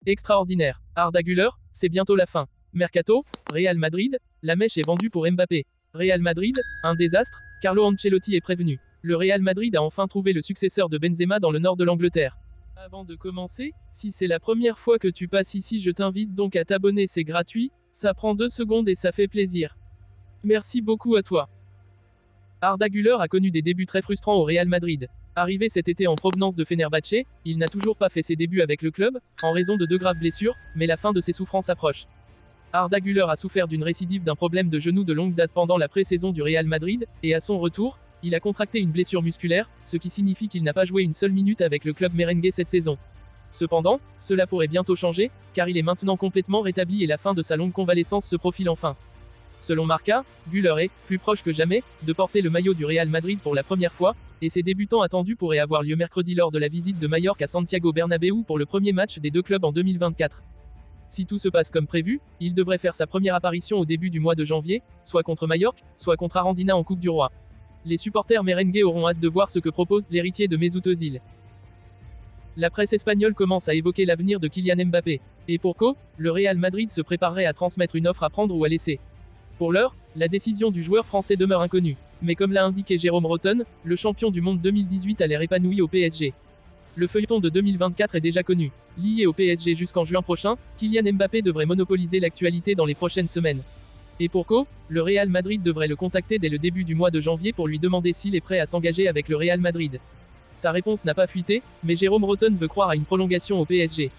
Extraordinaire. Arda Güler, c'est bientôt la fin. Mercato, Real Madrid, la mèche est vendue pour Mbappé. Real Madrid, un désastre, Carlo Ancelotti est prévenu. Le Real Madrid a enfin trouvé le successeur de Benzema dans le nord de l'Angleterre. Avant de commencer, si c'est la première fois que tu passes ici, je t'invite donc à t'abonner, c'est gratuit, ça prend 2 secondes et ça fait plaisir. Merci beaucoup à toi. Arda Güler a connu des débuts très frustrants au Real Madrid. Arrivé cet été en provenance de Fenerbahçe, il n'a toujours pas fait ses débuts avec le club, en raison de 2 graves blessures, mais la fin de ses souffrances approche. Arda Güler a souffert d'une récidive d'un problème de genou de longue date pendant la pré-saison du Real Madrid, et à son retour, il a contracté une blessure musculaire, ce qui signifie qu'il n'a pas joué une seule minute avec le club merengue cette saison. Cependant, cela pourrait bientôt changer, car il est maintenant complètement rétabli et la fin de sa longue convalescence se profile enfin. Selon Marca, Güler est, plus proche que jamais, de porter le maillot du Real Madrid pour la première fois, et ses débutants attendus pourraient avoir lieu mercredi lors de la visite de Majorque à Santiago Bernabéu pour le premier match des 2 clubs en 2024. Si tout se passe comme prévu, il devrait faire sa première apparition au début du mois de janvier, soit contre Majorque, soit contre Arandina en Coupe du Roi. Les supporters merengues auront hâte de voir ce que propose l'héritier de Mesut Özil. La presse espagnole commence à évoquer l'avenir de Kylian Mbappé. Et pour cause, le Real Madrid se préparerait à transmettre une offre à prendre ou à laisser. Pour l'heure, la décision du joueur français demeure inconnue. Mais comme l'a indiqué Jérôme Rotten, le champion du monde 2018 a l'air épanoui au PSG. Le feuilleton de 2024 est déjà connu. Lié au PSG jusqu'en juin prochain, Kylian Mbappé devrait monopoliser l'actualité dans les prochaines semaines. Et pour cause, le Real Madrid devrait le contacter dès le début du mois de janvier pour lui demander s'il est prêt à s'engager avec le Real Madrid. Sa réponse n'a pas fuité, mais Jérôme Rotten veut croire à une prolongation au PSG.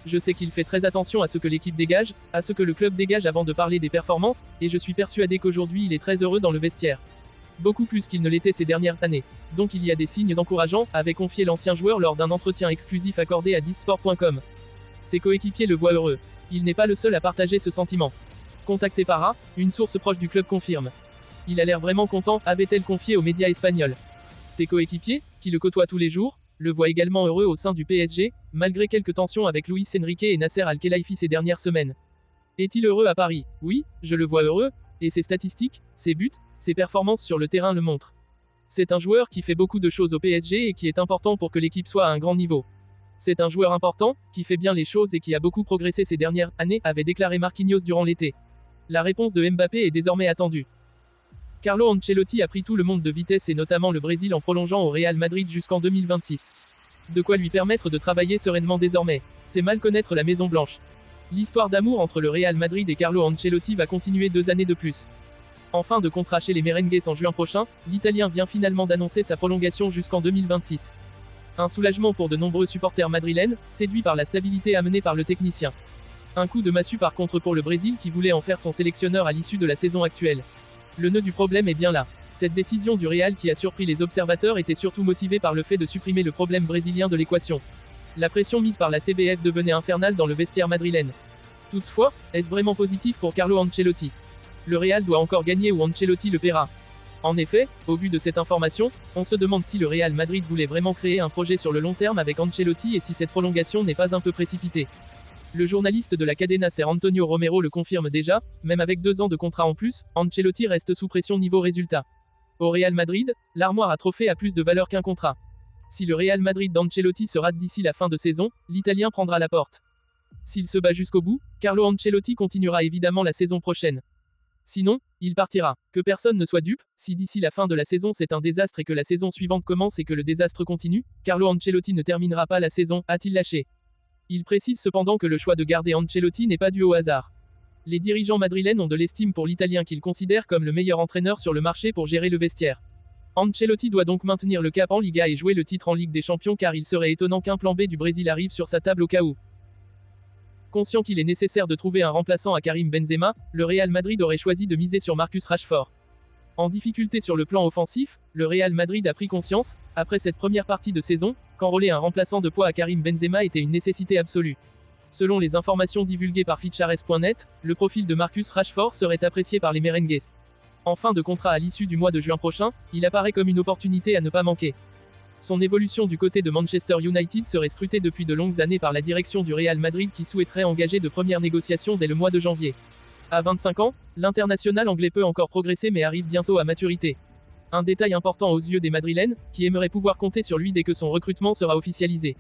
Je sais qu'il fait très attention à ce que l'équipe dégage, à ce que le club dégage avant de parler des performances, et je suis persuadé qu'aujourd'hui il est très heureux dans le vestiaire. Beaucoup plus qu'il ne l'était ces dernières années. Donc il y a des signes encourageants, avait confié l'ancien joueur lors d'un entretien exclusif accordé à Disport.com. Ses coéquipiers le voient heureux. Il n'est pas le seul à partager ce sentiment. Contacté par A, une source proche du club confirme. Il a l'air vraiment content, avait-elle confié aux médias espagnols. Ses coéquipiers, qui le côtoient tous les jours, le voient également heureux au sein du PSG, malgré quelques tensions avec Luis Enrique et Nasser Al-Khelaifi ces dernières semaines. Est-il heureux à Paris? Oui, je le vois heureux, et ses statistiques, ses buts, ses performances sur le terrain le montrent. C'est un joueur qui fait beaucoup de choses au PSG et qui est important pour que l'équipe soit à un grand niveau. C'est un joueur important, qui fait bien les choses et qui a beaucoup progressé ces dernières années, avait déclaré Marquinhos durant l'été. La réponse de Mbappé est désormais attendue. Carlo Ancelotti a pris tout le monde de vitesse et notamment le Brésil en prolongeant au Real Madrid jusqu'en 2026. De quoi lui permettre de travailler sereinement désormais. C'est mal connaître la Maison Blanche. L'histoire d'amour entre le Real Madrid et Carlo Ancelotti va continuer 2 années de plus. En fin de contrat chez les merengues en juin prochain, l'Italien vient finalement d'annoncer sa prolongation jusqu'en 2026. Un soulagement pour de nombreux supporters madrilènes, séduits par la stabilité amenée par le technicien. Un coup de massue par contre pour le Brésil qui voulait en faire son sélectionneur à l'issue de la saison actuelle. Le nœud du problème est bien là. Cette décision du Real qui a surpris les observateurs était surtout motivée par le fait de supprimer le problème brésilien de l'équation. La pression mise par la CBF devenait infernale dans le vestiaire madrilène. Toutefois, est-ce vraiment positif pour Carlo Ancelotti? Le Real doit encore gagner ou Ancelotti le paiera. En effet, au vu de cette information, on se demande si le Real Madrid voulait vraiment créer un projet sur le long terme avec Ancelotti et si cette prolongation n'est pas un peu précipitée. Le journaliste de la cadena SER Antonio Romero le confirme déjà, même avec 2 ans de contrat en plus, Ancelotti reste sous pression niveau résultat. Au Real Madrid, l'armoire à trophées a plus de valeur qu'un contrat. Si le Real Madrid d'Ancelotti se rate d'ici la fin de saison, l'Italien prendra la porte. S'il se bat jusqu'au bout, Carlo Ancelotti continuera évidemment la saison prochaine. Sinon, il partira. Que personne ne soit dupe, si d'ici la fin de la saison c'est un désastre et que la saison suivante commence et que le désastre continue, Carlo Ancelotti ne terminera pas la saison, a-t-il lâché. Il précise cependant que le choix de garder Ancelotti n'est pas dû au hasard. Les dirigeants madrilènes ont de l'estime pour l'Italien qu'ils considèrent comme le meilleur entraîneur sur le marché pour gérer le vestiaire. Ancelotti doit donc maintenir le cap en Liga et jouer le titre en Ligue des Champions car il serait étonnant qu'un plan B du Brésil arrive sur sa table au cas où. Conscient qu'il est nécessaire de trouver un remplaçant à Karim Benzema, le Real Madrid aurait choisi de miser sur Marcus Rashford. En difficulté sur le plan offensif, le Real Madrid a pris conscience, après cette première partie de saison, qu'enrôler un remplaçant de poids à Karim Benzema était une nécessité absolue. Selon les informations divulguées par Fichares.net, le profil de Marcus Rashford serait apprécié par les merengues. En fin de contrat à l'issue du mois de juin prochain, il apparaît comme une opportunité à ne pas manquer. Son évolution du côté de Manchester United serait scrutée depuis de longues années par la direction du Real Madrid qui souhaiterait engager de premières négociations dès le mois de janvier. À 25 ans, l'international anglais peut encore progresser mais arrive bientôt à maturité. Un détail important aux yeux des Madrilènes, qui aimeraient pouvoir compter sur lui dès que son recrutement sera officialisé.